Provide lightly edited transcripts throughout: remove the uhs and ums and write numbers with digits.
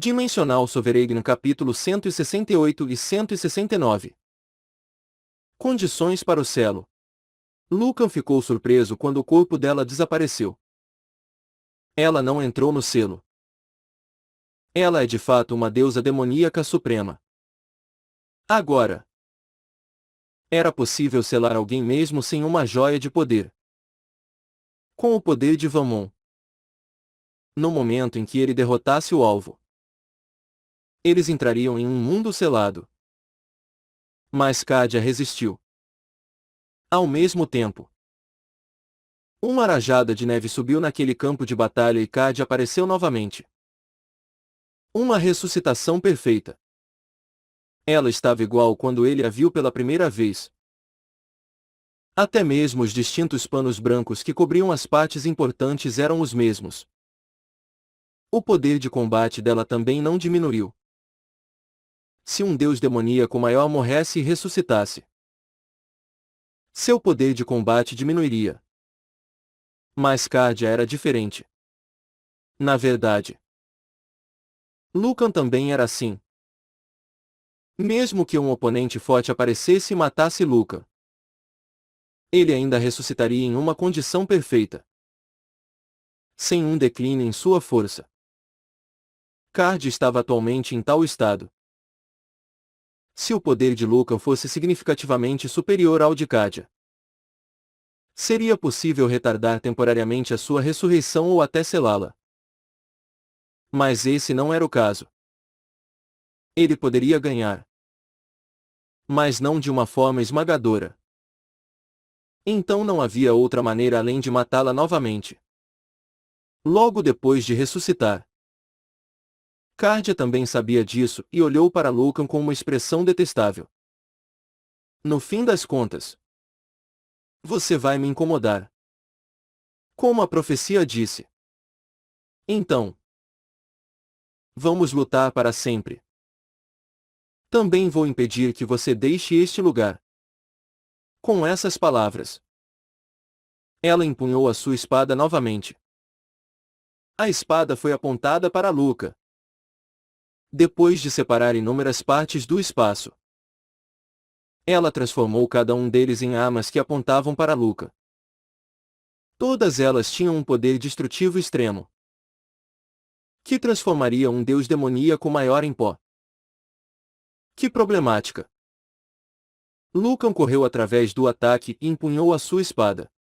Dimensional Sovereign capítulo 168 e 169. Condições para o selo. Lucan ficou surpreso quando o corpo dela desapareceu. Ela não entrou no selo. Ela é de fato uma deusa demoníaca suprema. Agora, era possível selar alguém mesmo sem uma joia de poder. Com o poder de Vamon. No momento em que ele derrotasse o alvo, eles entrariam em um mundo selado. Mas Cadia resistiu. Ao mesmo tempo, uma rajada de neve subiu naquele campo de batalha e Cadia apareceu novamente. Uma ressuscitação perfeita. Ela estava igual quando ele a viu pela primeira vez. Até mesmo os distintos panos brancos que cobriam as partes importantes eram os mesmos. O poder de combate dela também não diminuiu. Se um deus demoníaco maior morresse e ressuscitasse, seu poder de combate diminuiria. Mas Cadia era diferente. Na verdade, Lucan também era assim. Mesmo que um oponente forte aparecesse e matasse Lucan, ele ainda ressuscitaria em uma condição perfeita, sem um declínio em sua força. Cadia estava atualmente em tal estado. Se o poder de Lucan fosse significativamente superior ao de Cadia, seria possível retardar temporariamente a sua ressurreição ou até selá-la. Mas esse não era o caso. Ele poderia ganhar, mas não de uma forma esmagadora. Então não havia outra maneira além de matá-la novamente. Logo depois de ressuscitar. Cadia também sabia disso e olhou para Lucan com uma expressão detestável. No fim das contas, você vai me incomodar. Como a profecia disse. Então, vamos lutar para sempre. Também vou impedir que você deixe este lugar. Com essas palavras, ela empunhou a sua espada novamente. A espada foi apontada para Lucan. Depois de separar inúmeras partes do espaço, ela transformou cada um deles em armas que apontavam para Lucan. Todas elas tinham um poder destrutivo extremo, que transformaria um deus demoníaco maior em pó. Que problemática! Lucan correu através do ataque e empunhou a sua espada.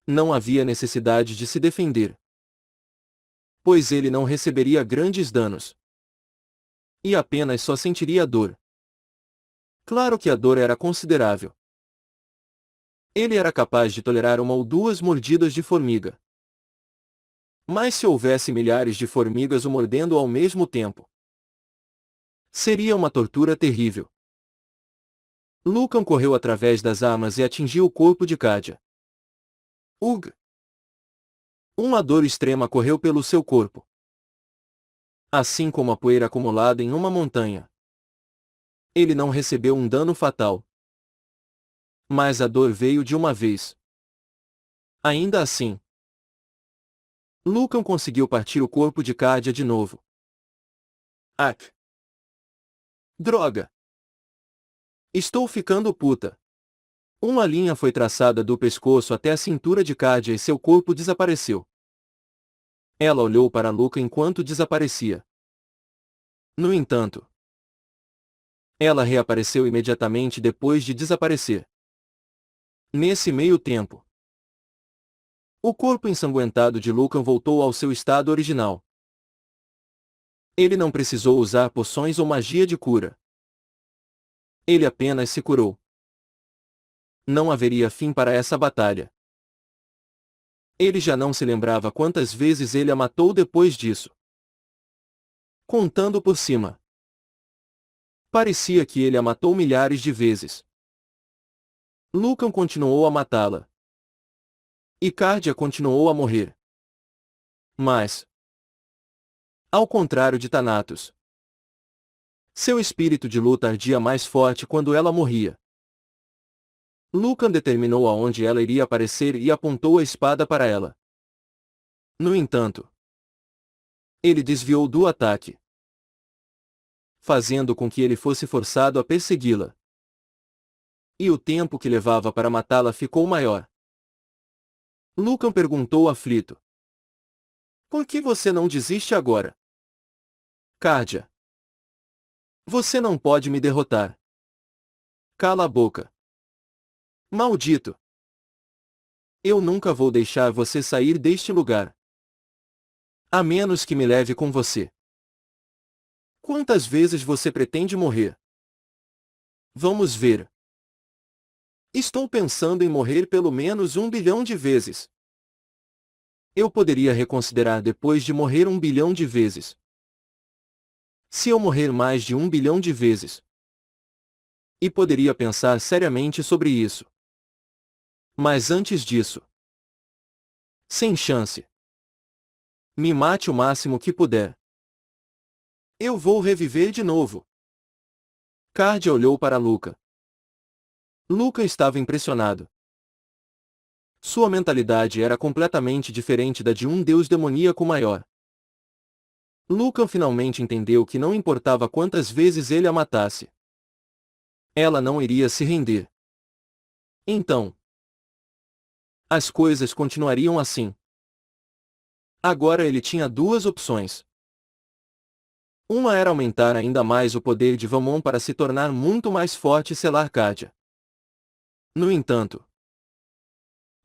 Não havia necessidade de se defender, pois ele não receberia grandes danos. E apenas só sentiria dor. Claro que a dor era considerável. Ele era capaz de tolerar uma ou duas mordidas de formiga. Mas se houvesse milhares de formigas o mordendo ao mesmo tempo, seria uma tortura terrível. Lucan correu através das armas e atingiu o corpo de Cadia. Ugh! Uma dor extrema correu pelo seu corpo. Assim como a poeira acumulada em uma montanha. Ele não recebeu um dano fatal. Mas a dor veio de uma vez. Ainda assim, Lucan conseguiu partir o corpo de Cadia de novo. Ac! Droga! Estou ficando puta. Uma linha foi traçada do pescoço até a cintura de Cadia e seu corpo desapareceu. Ela olhou para Lucan enquanto desaparecia. No entanto, ela reapareceu imediatamente depois de desaparecer. Nesse meio tempo, o corpo ensanguentado de Lucan voltou ao seu estado original. Ele não precisou usar poções ou magia de cura. Ele apenas se curou. Não haveria fim para essa batalha. Ele já não se lembrava quantas vezes ele a matou depois disso. Contando por cima, parecia que ele a matou milhares de vezes. Lucan continuou a matá-la. E Cadia continuou a morrer. Mas, ao contrário de Thanatos, seu espírito de luta ardia mais forte quando ela morria. Lucan determinou aonde ela iria aparecer e apontou a espada para ela. No entanto, Ele desviou do ataque, fazendo com que ele fosse forçado a persegui-la. E o tempo que levava para matá-la ficou maior. Lucan perguntou aflito. Por que você não desiste agora? Cardia. Você não pode me derrotar. Cala a boca. Maldito. Eu nunca vou deixar você sair deste lugar. A menos que me leve com você. Quantas vezes você pretende morrer? Vamos ver. Estou pensando em morrer pelo menos 1 bilhão de vezes. Eu poderia reconsiderar depois de morrer 1 bilhão de vezes. Se eu morrer mais de 1 bilhão de vezes. E poderia pensar seriamente sobre isso. Mas antes disso. Sem chance. Me mate o máximo que puder. Eu vou reviver de novo. Cardia olhou para Luca. Luca estava impressionado. Sua mentalidade era completamente diferente da de um deus demoníaco maior. Luca finalmente entendeu que não importava quantas vezes ele a matasse. Ela não iria se render. Então, as coisas continuariam assim. Agora ele tinha duas opções. Uma era aumentar ainda mais o poder de Vamon para se tornar muito mais forte e selar Cardia. No entanto,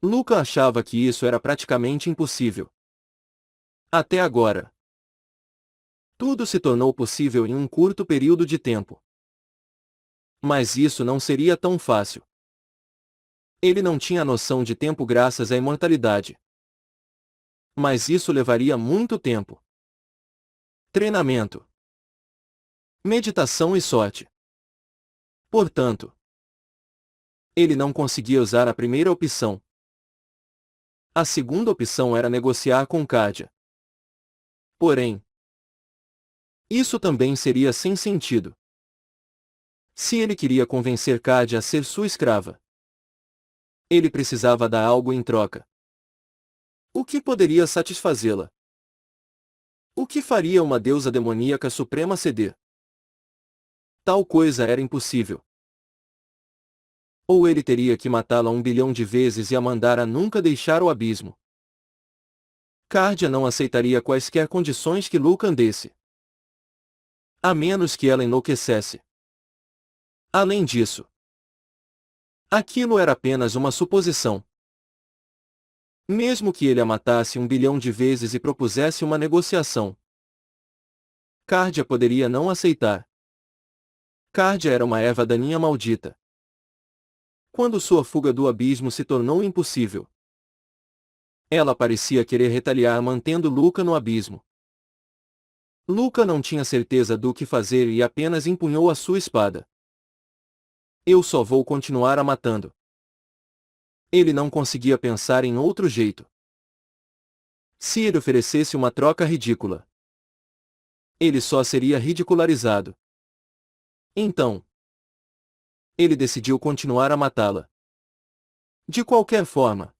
Luca achava que isso era praticamente impossível. Até agora. Tudo se tornou possível em um curto período de tempo. Mas isso não seria tão fácil. Ele não tinha noção de tempo graças à imortalidade. Mas isso levaria muito tempo. Treinamento, meditação e sorte. Portanto, ele não conseguia usar a primeira opção. A segunda opção era negociar com Cardia. Porém, isso também seria sem sentido. Se ele queria convencer Cardia a ser sua escrava, ele precisava dar algo em troca. O que poderia satisfazê-la? O que faria uma deusa demoníaca suprema ceder? Tal coisa era impossível. Ou ele teria que matá-la 1 bilhão de vezes e a mandar a nunca deixar o abismo. Cardia não aceitaria quaisquer condições que Lucan desse. A menos que ela enlouquecesse. Além disso, aquilo era apenas uma suposição. Mesmo que ele a matasse 1 bilhão de vezes e propusesse uma negociação, Cardia poderia não aceitar. Cardia era uma erva daninha maldita. Quando sua fuga do abismo se tornou impossível, ela parecia querer retaliar mantendo Luca no abismo. Luca não tinha certeza do que fazer e apenas empunhou a sua espada. Eu só vou continuar a matando. Ele não conseguia pensar em outro jeito. Se ele oferecesse uma troca ridícula, ele só seria ridicularizado. Então, ele decidiu continuar a matá-la. De qualquer forma,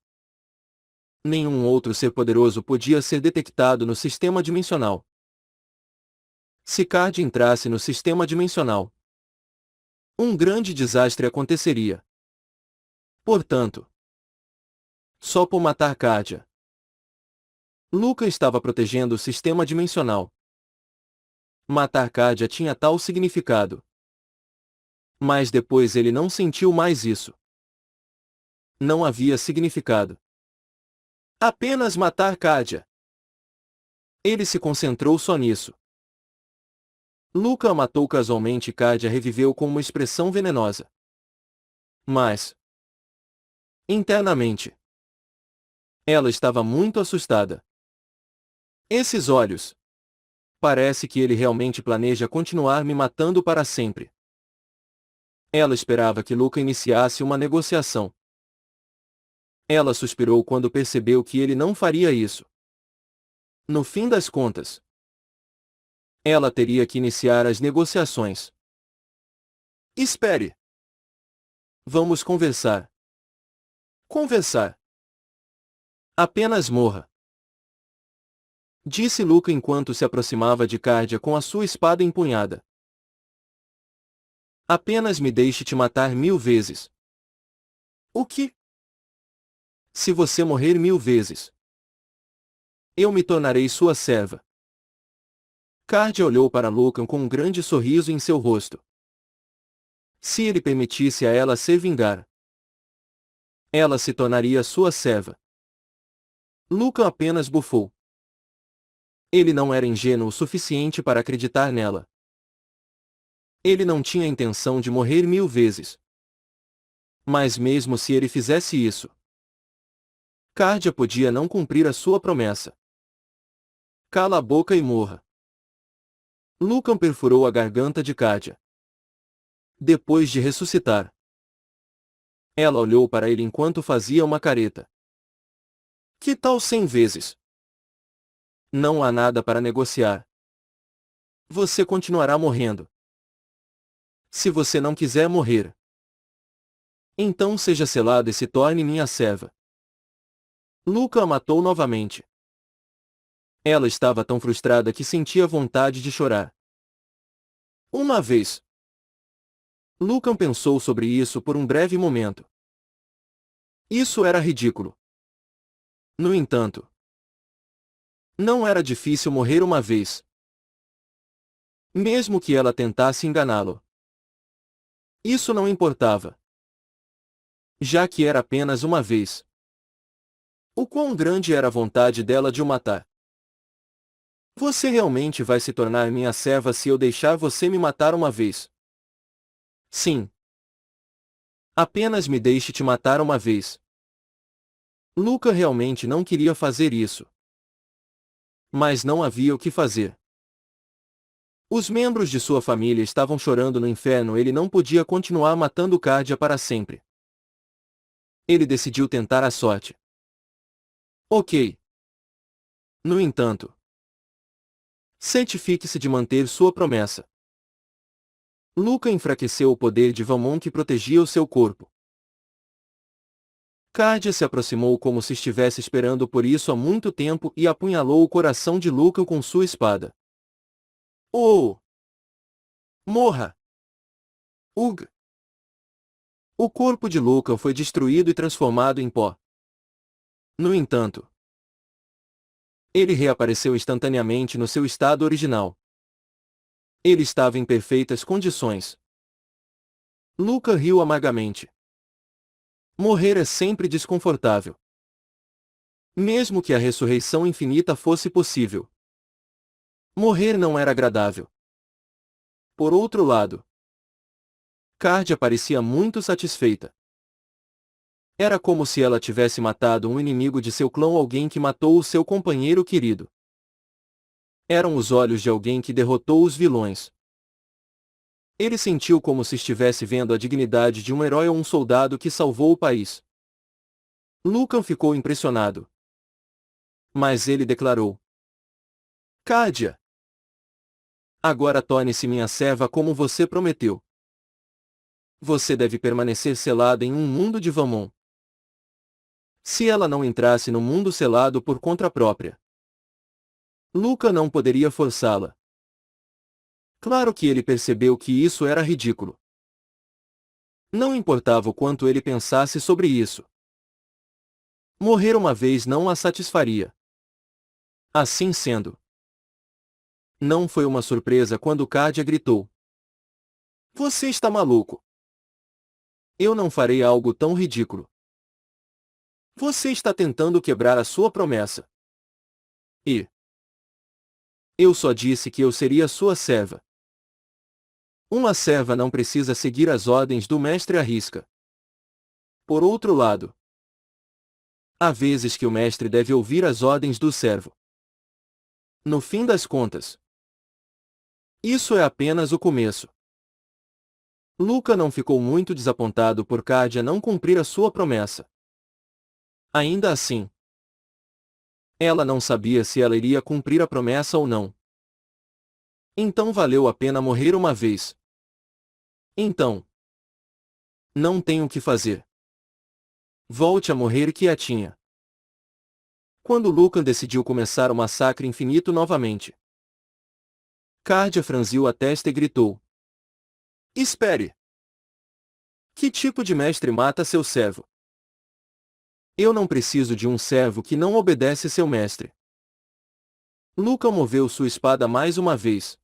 nenhum outro ser poderoso podia ser detectado no sistema dimensional. Se Cardia entrasse no sistema dimensional, um grande desastre aconteceria. Portanto, só por matar Cardia, Luca estava protegendo o sistema dimensional. Matar Cardia tinha tal significado. Mas depois ele não sentiu mais isso. Não havia significado. Apenas matar Cardia. Ele se concentrou só nisso. Luca a matou casualmente e Cardia reviveu com uma expressão venenosa. Mas, internamente, ela estava muito assustada. Esses olhos. Parece que ele realmente planeja continuar me matando para sempre. Ela esperava que Luca iniciasse uma negociação. Ela suspirou quando percebeu que ele não faria isso. No fim das contas, ela teria que iniciar as negociações. Espere. Vamos conversar. Conversar. Apenas morra. Disse Luca enquanto se aproximava de Cardia com a sua espada empunhada. Apenas me deixe te matar 1000 vezes. O que? Se você morrer 1000 vezes, eu me tornarei sua serva. Cardia olhou para Lucan com um grande sorriso em seu rosto. Se ele permitisse a ela se vingar, ela se tornaria sua serva. Lucan apenas bufou. Ele não era ingênuo o suficiente para acreditar nela. Ele não tinha a intenção de morrer 1000 vezes. Mas mesmo se ele fizesse isso, Cardia podia não cumprir a sua promessa. Cala a boca e morra. Lucan perfurou a garganta de Cardia. Depois de ressuscitar, ela olhou para ele enquanto fazia uma careta. Que tal 100 vezes? Não há nada para negociar. Você continuará morrendo. Se você não quiser morrer, então seja selado e se torne minha serva. Luca a matou novamente. Ela estava tão frustrada que sentia vontade de chorar. Uma vez. Lucan pensou sobre isso por um breve momento. Isso era ridículo. No entanto, não era difícil morrer uma vez. Mesmo que ela tentasse enganá-lo. Isso não importava. Já que era apenas uma vez. O quão grande era a vontade dela de o matar. Você realmente vai se tornar minha serva se eu deixar você me matar uma vez? Sim. Apenas me deixe te matar uma vez. Luca realmente não queria fazer isso. Mas não havia o que fazer. Os membros de sua família estavam chorando no inferno, ele não podia continuar matando Cardia para sempre. Ele decidiu tentar a sorte. Ok. No entanto, certifique-se de manter sua promessa. Luca enfraqueceu o poder de Valmont que protegia o seu corpo. Cardia se aproximou como se estivesse esperando por isso há muito tempo e apunhalou o coração de Luca com sua espada. Oh! Morra! Ugh! O corpo de Luca foi destruído e transformado em pó. No entanto, ele reapareceu instantaneamente no seu estado original. Ele estava em perfeitas condições. Luca riu amargamente. Morrer é sempre desconfortável. Mesmo que a ressurreição infinita fosse possível, morrer não era agradável. Por outro lado, Cardia parecia muito satisfeita. Era como se ela tivesse matado um inimigo de seu clã ou alguém que matou o seu companheiro querido. Eram os olhos de alguém que derrotou os vilões. Ele sentiu como se estivesse vendo a dignidade de um herói ou um soldado que salvou o país. Lucan ficou impressionado. Mas ele declarou: Cardia, agora torne-se minha serva como você prometeu. Você deve permanecer selada em um mundo de Valmont. Se ela não entrasse no mundo selado por conta própria, Luca não poderia forçá-la. Claro que ele percebeu que isso era ridículo. Não importava o quanto ele pensasse sobre isso. Morrer uma vez não a satisfaria. Assim sendo, não foi uma surpresa quando Cardia gritou: Você está maluco! Eu não farei algo tão ridículo. Você está tentando quebrar a sua promessa. E eu só disse que eu seria sua serva. Uma serva não precisa seguir as ordens do mestre à risca. Por outro lado, há vezes que o mestre deve ouvir as ordens do servo. No fim das contas, isso é apenas o começo. Luca não ficou muito desapontado por Cardia não cumprir a sua promessa. Ainda assim, ela não sabia se ela iria cumprir a promessa ou não. Então valeu a pena morrer uma vez. Então, não tem o que fazer. Volte a morrer quietinha. quando Lucan decidiu começar o massacre infinito novamente. Cardia franziu a testa e gritou: Espere! Que tipo de mestre mata seu servo? Eu não preciso de um servo que não obedece seu mestre. Lucan moveu sua espada mais uma vez.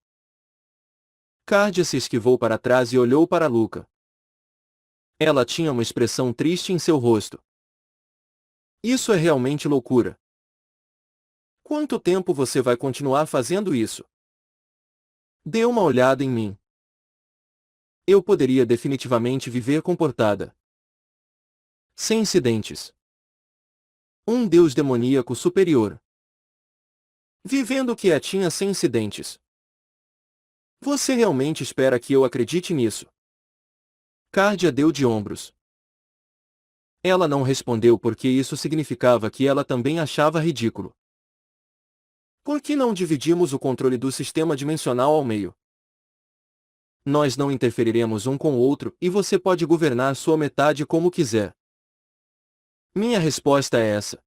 Cardia se esquivou para trás e olhou para Lucan. Ela tinha uma expressão triste em seu rosto. Isso é realmente loucura. Quanto tempo você vai continuar fazendo isso? Dê uma olhada em mim. Eu poderia definitivamente viver comportada. Sem incidentes. Um deus demoníaco superior. Vivendo quietinha sem incidentes. Você realmente espera que eu acredite nisso? Cardia deu de ombros. Ela não respondeu porque isso significava que ela também achava ridículo. Por que não dividimos o controle do sistema dimensional ao meio? Nós não interferiremos um com o outro e você pode governar sua metade como quiser. Minha resposta é essa.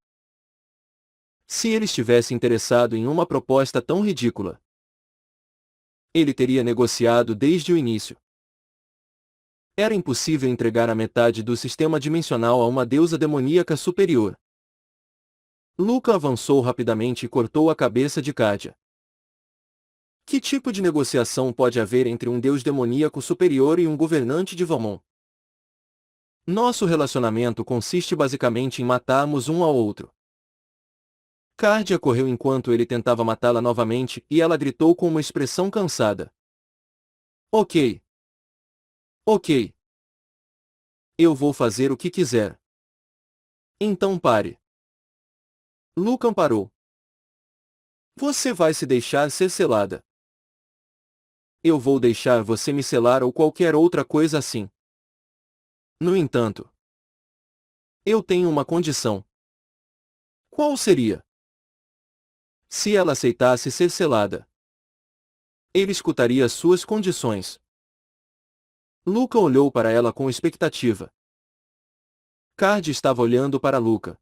Se ele estivesse interessado em uma proposta tão ridícula, ele teria negociado desde o início. Era impossível entregar a metade do sistema dimensional a uma deusa demoníaca superior. Luca avançou rapidamente e cortou a cabeça de Cardia. Que tipo de negociação pode haver entre um deus demoníaco superior e um governante de Valmont? Nosso relacionamento consiste basicamente em matarmos um ao outro. Cardia correu enquanto ele tentava matá-la novamente e ela gritou com uma expressão cansada. Ok. Ok. Eu vou fazer o que quiser. Então pare. Lucan parou. Você vai se deixar ser selada. Eu vou deixar você me selar ou qualquer outra coisa assim. No entanto, eu tenho uma condição. Qual seria? Se ela aceitasse ser selada, ele escutaria suas condições. Luca olhou para ela com expectativa. Cardia estava olhando para Luca.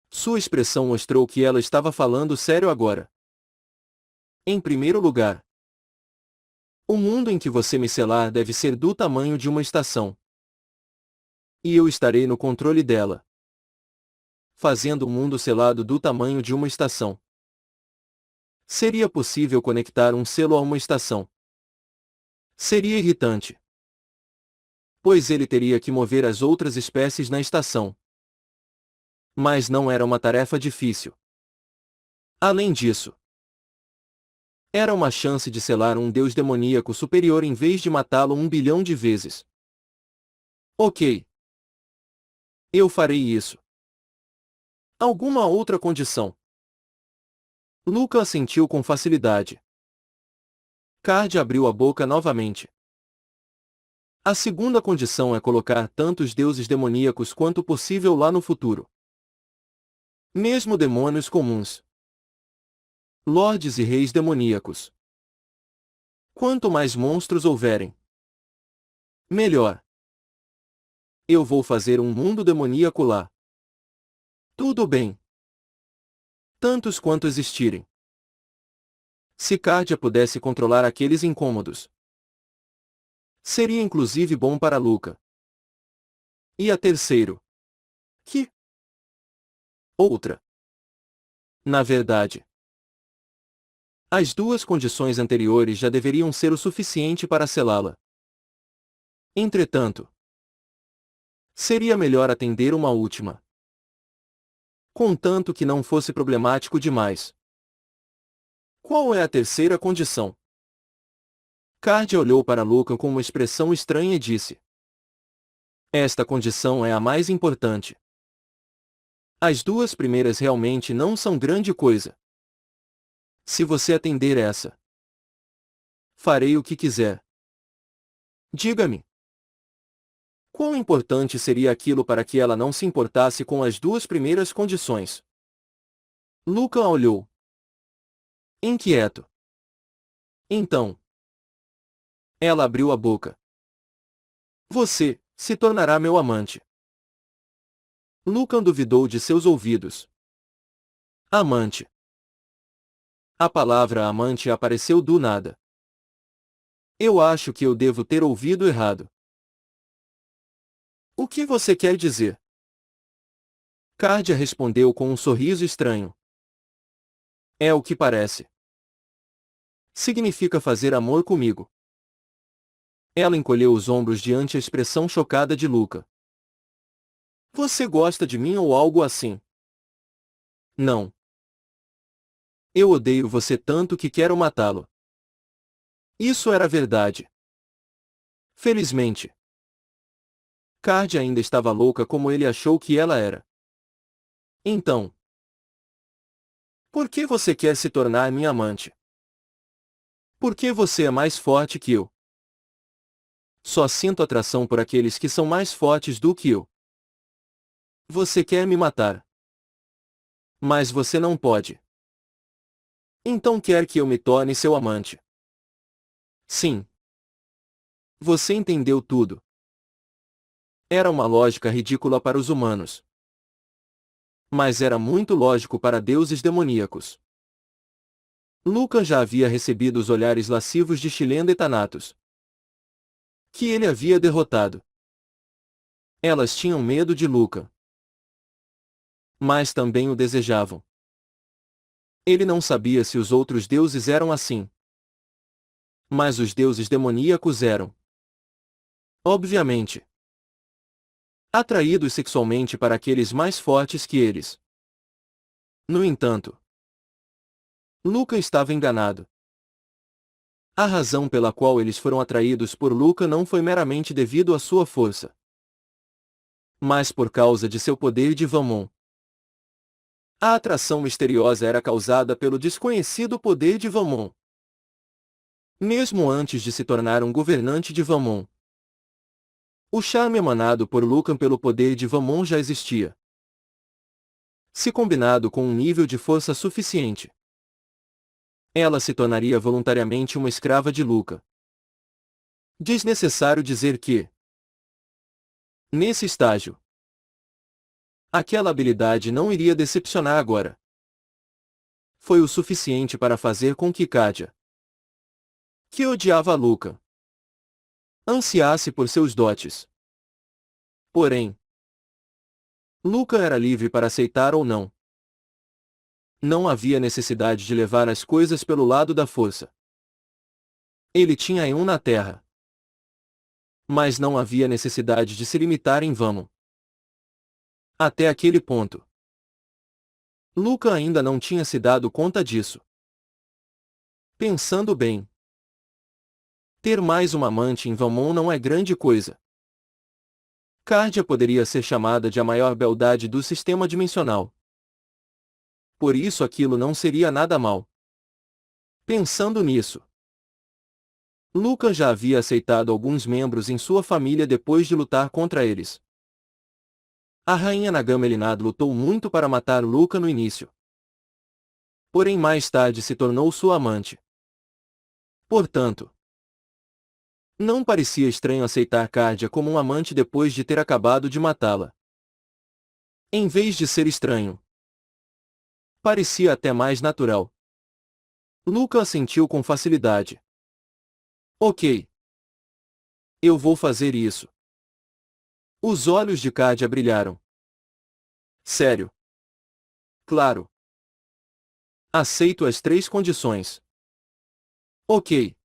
Sua expressão mostrou que ela estava falando sério agora. Em primeiro lugar, o mundo em que você me selar deve ser do tamanho de uma estação. E eu estarei no controle dela, fazendo o mundo selado do tamanho de uma estação. Seria possível conectar um selo a uma estação. Seria irritante, pois ele teria que mover as outras espécies na estação. Mas não era uma tarefa difícil. Além disso, era uma chance de selar um deus demoníaco superior em vez de matá-lo 1 bilhão de vezes. Ok. Eu farei isso. Alguma outra condição? Luca assentiu com facilidade. Cardia abriu a boca novamente. A segunda condição é colocar tantos deuses demoníacos quanto possível lá no futuro. Mesmo demônios comuns. Lordes e reis demoníacos. Quanto mais monstros houverem, melhor. Eu vou fazer um mundo demoníaco lá. Tudo bem. Tantos quanto existirem. Se Cardia pudesse controlar aqueles incômodos, seria inclusive bom para Luca. E a terceiro? Que? Outra. Na verdade, as duas condições anteriores já deveriam ser o suficiente para selá-la. Entretanto, seria melhor atender uma última. Contanto que não fosse problemático demais. Qual é a terceira condição? Cardia olhou para Luca com uma expressão estranha e disse: Esta condição é a mais importante. As duas primeiras realmente não são grande coisa. Se você atender essa, farei o que quiser. Diga-me. Quão importante seria aquilo para que ela não se importasse com as duas primeiras condições? Luca olhou. Inquieto. Então. Ela abriu a boca. Você se tornará meu amante. Lucan duvidou de seus ouvidos. Amante. A palavra amante apareceu do nada. Eu acho que eu devo ter ouvido errado. O que você quer dizer? Cardia respondeu com um sorriso estranho. É o que parece. Significa fazer amor comigo. Ela encolheu os ombros diante a expressão chocada de Luca. Você gosta de mim ou algo assim? Não. Eu odeio você tanto que quero matá-lo. Isso era verdade. Felizmente. Cardia ainda estava louca como ele achou que ela era. Então. Por que você quer se tornar minha amante? Por que você é mais forte que eu? Só sinto atração por aqueles que são mais fortes do que eu. Você quer me matar. Mas você não pode. Então quer que eu me torne seu amante? Sim. Você entendeu tudo. Era uma lógica ridícula para os humanos. Mas era muito lógico para deuses demoníacos. Luca já havia recebido os olhares lascivos de Chilenda e Thanatos, que ele havia derrotado. Elas tinham medo de Luca. Mas também o desejavam. Ele não sabia se os outros deuses eram assim. Mas os deuses demoníacos eram. Obviamente. Atraídos sexualmente para aqueles mais fortes que eles. No entanto, Luca estava enganado. A razão pela qual eles foram atraídos por Luca não foi meramente devido à sua força, mas por causa de seu poder de Vamon. A atração misteriosa era causada pelo desconhecido poder de Vamon. Mesmo antes de se tornar um governante de Vamon, o charme emanado por Lucan pelo poder de Vamon já existia. Se combinado com um nível de força suficiente, ela se tornaria voluntariamente uma escrava de Luca. Desnecessário dizer que, nesse estágio, aquela habilidade não iria decepcionar agora. Foi o suficiente para fazer com que Kadia, que odiava Luca, ansiasse por seus dotes. Porém, Luca era livre para aceitar ou não. Não havia necessidade de levar as coisas pelo lado da força. Ele tinha um na terra. Mas não havia necessidade de se limitar em vão. Até aquele ponto, Luca ainda não tinha se dado conta disso. Pensando bem, ter mais uma amante em Vamon não é grande coisa. Cardia poderia ser chamada de a maior beldade do sistema dimensional. Por isso aquilo não seria nada mal. Pensando nisso, Luca já havia aceitado alguns membros em sua família depois de lutar contra eles. A rainha Nagama Elinad lutou muito para matar Luca no início. Porém mais tarde se tornou sua amante. Portanto, não parecia estranho aceitar Cardia como um amante depois de ter acabado de matá-la. Em vez de ser estranho, parecia até mais natural. Luca assentiu com facilidade. Ok. Eu vou fazer isso. Os olhos de Cardia brilharam. Sério? Claro. Aceito as 3 condições. Ok.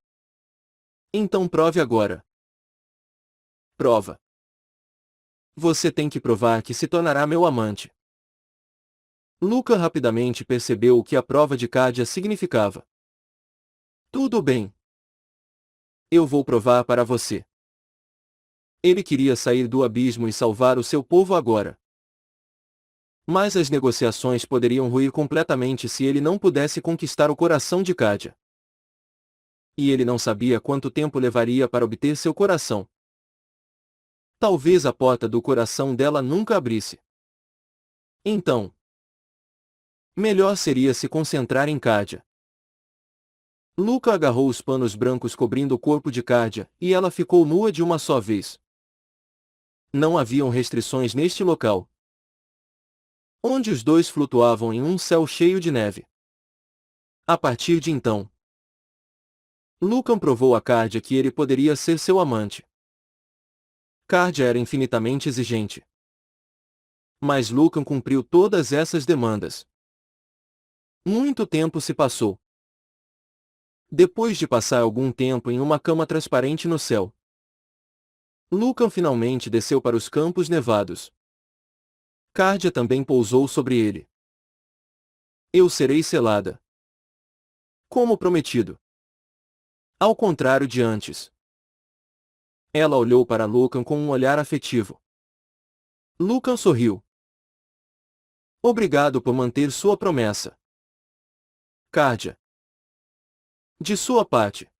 Então prove agora. Prova. Você tem que provar que se tornará meu amante. Luca rapidamente percebeu o que a prova de Cardia significava. Tudo bem. Eu vou provar para você. Ele queria sair do abismo e salvar o seu povo agora. Mas as negociações poderiam ruir completamente se ele não pudesse conquistar o coração de Cardia. E ele não sabia quanto tempo levaria para obter seu coração. Talvez a porta do coração dela nunca abrisse. Então, melhor seria se concentrar em Cardia. Luca agarrou os panos brancos cobrindo o corpo de Cardia, e ela ficou nua de uma só vez. Não haviam restrições neste local. onde os dois flutuavam em um céu cheio de neve. A partir de então, Lucan provou a Cardia que ele poderia ser seu amante. Cardia era infinitamente exigente. Mas Lucan cumpriu todas essas demandas. Muito tempo se passou. Depois de passar algum tempo em uma cama transparente no céu, Lucan finalmente desceu para os campos nevados. Cardia também pousou sobre ele. Eu serei selada, como prometido. Ao contrário de antes. Ela olhou para Lucan com um olhar afetivo. Lucan sorriu. Obrigado por manter sua promessa, Cardia. De sua parte.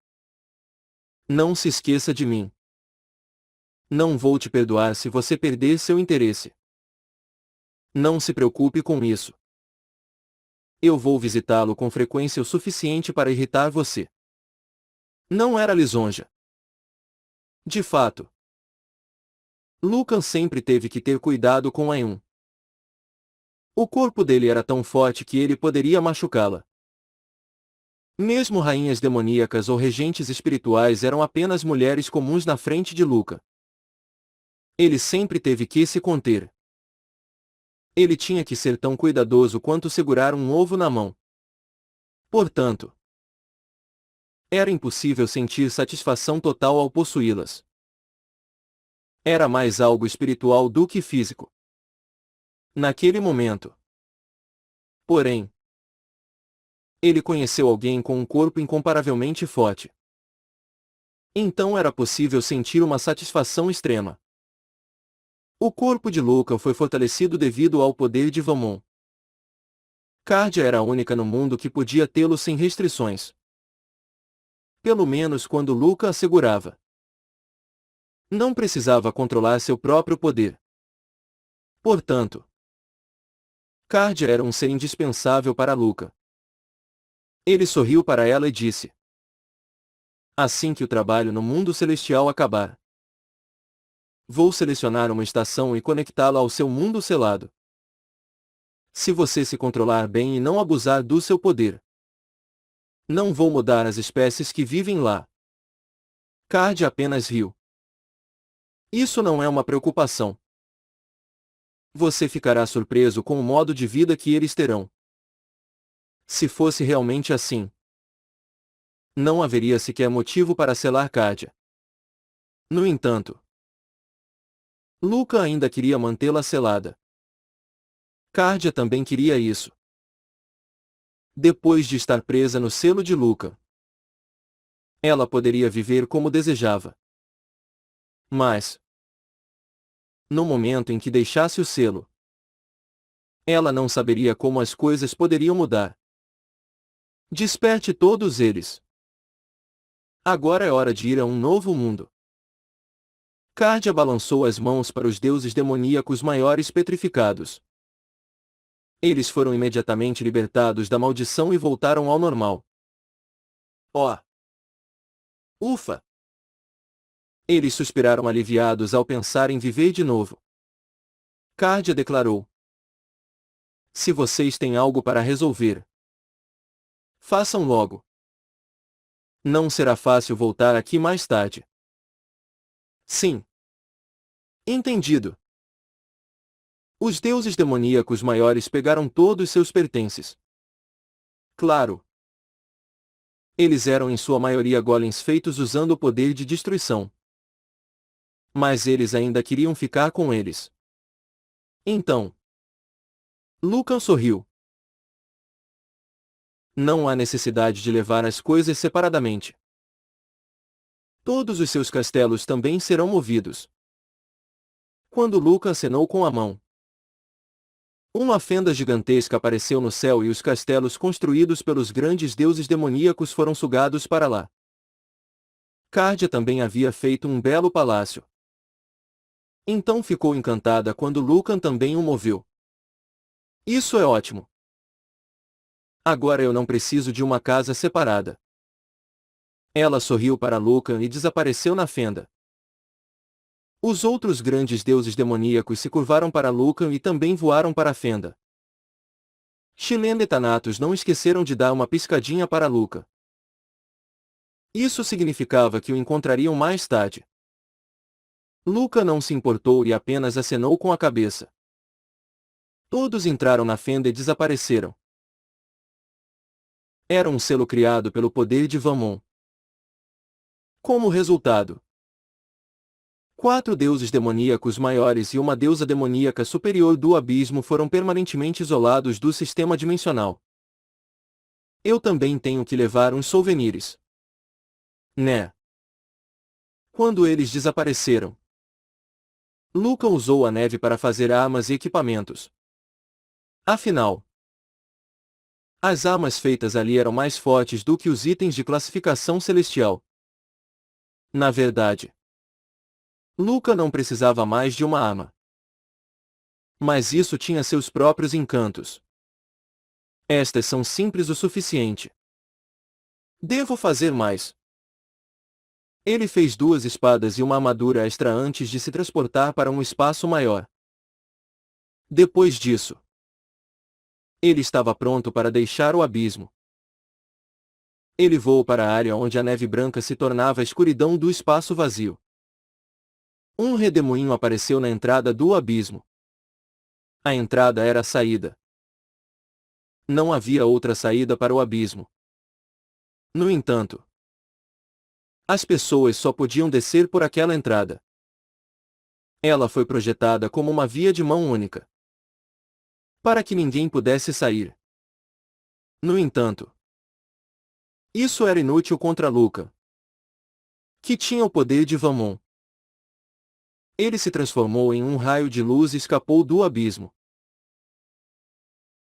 Não se esqueça de mim. Não vou te perdoar se você perder seu interesse. Não se preocupe com isso. Eu vou visitá-lo com frequência o suficiente para irritar você. Não era lisonja. De fato, Lucan sempre teve que ter cuidado com Ayun. O corpo dele era tão forte que ele poderia machucá-la. Mesmo rainhas demoníacas ou regentes espirituais eram apenas mulheres comuns na frente de Lucan. Ele sempre teve que se conter. Ele tinha que ser tão cuidadoso quanto segurar um ovo na mão. Portanto, era impossível sentir satisfação total ao possuí-las. Era mais algo espiritual do que físico. Naquele momento. Porém, ele conheceu alguém com um corpo incomparavelmente forte. Então era possível sentir uma satisfação extrema. O corpo de Lucan foi fortalecido devido ao poder de Vamon. Cardia era a única no mundo que podia tê-lo sem restrições. Pelo menos quando Lucan a segurava. Não precisava controlar seu próprio poder. Portanto, Cardia era um ser indispensável para Lucan. Ele sorriu para ela e disse: assim que o trabalho no mundo celestial acabar, vou selecionar uma estação e conectá-la ao seu mundo selado. Se você se controlar bem e não abusar do seu poder, não vou mudar as espécies que vivem lá. Cardia apenas riu. Isso não é uma preocupação. Você ficará surpreso com o modo de vida que eles terão. Se fosse realmente assim, não haveria sequer motivo para selar Cardia. No entanto, Lucan ainda queria mantê-la selada. Cardia também queria isso. Depois de estar presa no selo de Lucan, ela poderia viver como desejava. Mas, no momento em que deixasse o selo, ela não saberia como as coisas poderiam mudar. Desperte todos eles. Agora é hora de ir a um novo mundo. Cardia balançou as mãos para os deuses demoníacos maiores petrificados. Eles foram imediatamente libertados da maldição e voltaram ao normal. Oh! Ufa! Eles suspiraram aliviados ao pensar em viver de novo. Cardia declarou: se vocês têm algo para resolver, façam logo. Não será fácil voltar aqui mais tarde. Sim. Entendido. Os deuses demoníacos maiores pegaram todos seus pertences. Claro. Eles eram em sua maioria golems feitos usando o poder de destruição. Mas eles ainda queriam ficar com eles. Então, Lucan sorriu. Não há necessidade de levar as coisas separadamente. Todos os seus castelos também serão movidos. Quando Lucan acenou com a mão, uma fenda gigantesca apareceu no céu e os castelos construídos pelos grandes deuses demoníacos foram sugados para lá. Cardia também havia feito um belo palácio. Então ficou encantada quando Lucan também o moveu. Isso é ótimo. Agora eu não preciso de uma casa separada. Ela sorriu para Lucan e desapareceu na fenda. Os outros grandes deuses demoníacos se curvaram para Lucan e também voaram para a fenda. Chilena e Thanatos não esqueceram de dar uma piscadinha para Luca. Isso significava que o encontrariam mais tarde. Luca não se importou e apenas acenou com a cabeça. Todos entraram na fenda e desapareceram. Era um selo criado pelo poder de Vamon. Como resultado, 4 deuses demoníacos maiores e uma deusa demoníaca superior do abismo foram permanentemente isolados do sistema dimensional. Eu também tenho que levar uns souvenirs. Né? Quando eles desapareceram, Luca usou a neve para fazer armas e equipamentos. Afinal, as armas feitas ali eram mais fortes do que os itens de classificação celestial. Na verdade, Luca não precisava mais de uma arma. Mas isso tinha seus próprios encantos. Estas são simples o suficiente. Devo fazer mais. Ele fez 2 espadas e uma armadura extra antes de se transportar para um espaço maior. Depois disso, ele estava pronto para deixar o abismo. Ele voou para a área onde a neve branca se tornava a escuridão do espaço vazio. Um redemoinho apareceu na entrada do abismo. A entrada era a saída. Não havia outra saída para o abismo. No entanto, as pessoas só podiam descer por aquela entrada. Ela foi projetada como uma via de mão única, para que ninguém pudesse sair. No entanto, isso era inútil contra Luca, que tinha o poder de Vamon. Ele se transformou em um raio de luz e escapou do abismo.